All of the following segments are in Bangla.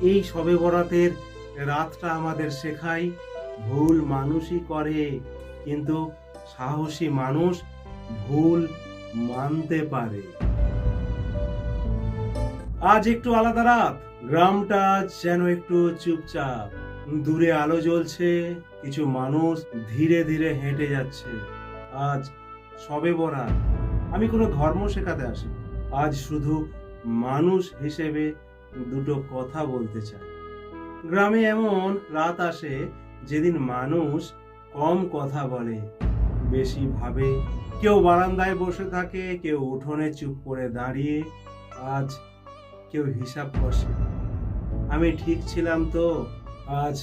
এই শবে বরাতের রাতটা আমাদের শেখায় ভুল মানুষই করে, কিন্তু সাহসী মানুষ ভুল মানতে পারে। আজ একটু আলাদা রাত, গ্রামটা যেন একটু চুপচাপ। দূরে আলো জ্বলছে, কিছু মানুষ ধীরে ধীরে হেঁটে যাচ্ছে। আজ শবে বরাত। আমি কোনো ধর্ম শেখাতে আসি, আজ শুধু মানুষ হিসেবে দুটো কথা বলতে চাই। গ্রামে এমন রাত আসে যেদিন মানুষ কম কথা বলে, বেশি ভাবে। কেউ বারান্দায় বসে থাকে, কেউ উঠোনে চুপ করে দাঁড়িয়ে। আজ কেউ হিসাব কষে, আমি ঠিক ছিলাম তো? আজ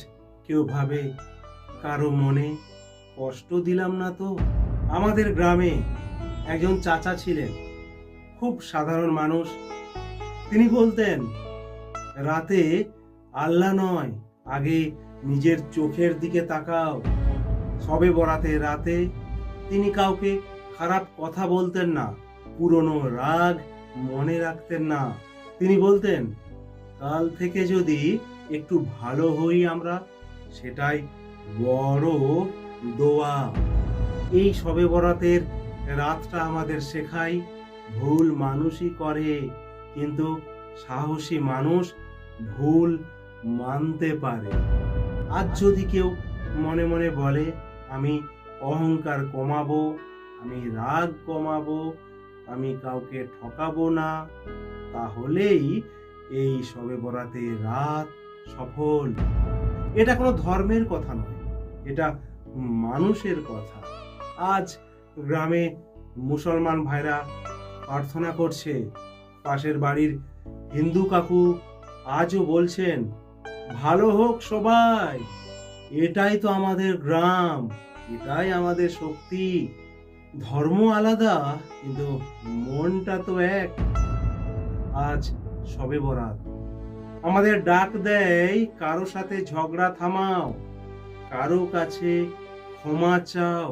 কেউ ভাবে, কারো মনে কষ্ট দিলাম না তো? আমাদের গ্রামে একজন চাচা ছিলেন, খুব সাধারণ মানুষ। তিনি বলতেন, রাতে আল্লাহ নয়, আগে নিজের চোখের দিকে তাকাও। শবে বরাতে রাতে তিনি কাউকে খারাপ কথা বলতেন না, পুরনো রাগ মনে রাখতেন না। তিনি বলতেন, কাল থেকে যদি একটু ভালো হই আমরা, সেটাই বড় দোয়া। এই শবে বরাতের রাতটা আমাদের শেখায় ভুল মানুষই করে, কিন্তু সাহসী মানুষ ভুল মানতে পারে। আজ যদি কেউ মনে মনে বলে, আমি অহংকার কমাবো, আমি রাগ কমাবো, আমি কাউকে ঠকাবো না, তাহলেই এই শবে বরাতের রাত সফল। এটা কোনো ধর্মের কথা নয়, এটা মানুষের কথা। আজ গ্রামে মুসলমান ভাইরা প্রার্থনা করছে, পাশের বাড়ির হিন্দু কাকু আজও বলছেন, ভালো হোক সবাই। এটাই তো আমাদের গ্রাম, এটাই আমাদের শক্তি। ধর্ম আলাদা, কিন্তু মনটা তো এক। আজ শবে বরাত আমাদের ডাক দেয়, কারো সাথে ঝগড়া থামাও, কারো কাছে ক্ষমা চাও,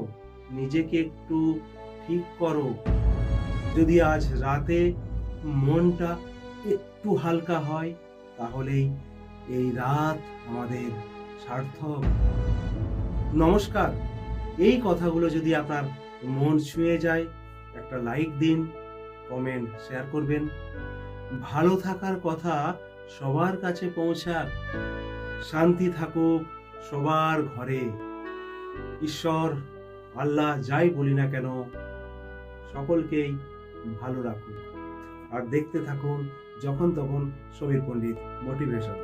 নিজেকে একটু ঠিক করো। যদি আজ রাতে মনটা একটু হালকা হয়, তাহলেই এই রাত আমাদের সার্থক। নমস্কার। এই কথাগুলো যদি আপনার মন ছুঁয়ে যায়, একটা লাইক দিন, কমেন্ট শেয়ার করবেন। ভালো থাকার কথা সবার কাছে পৌঁছাক, শান্তি থাকুক সবার ঘরে। ঈশ্বর, আল্লাহ যাই বলি না কেন, সকলকেই ভালো রাখুন। আর দেখতে থাকুন যখন তখন সমীর পণ্ডিত মোটিভেশন।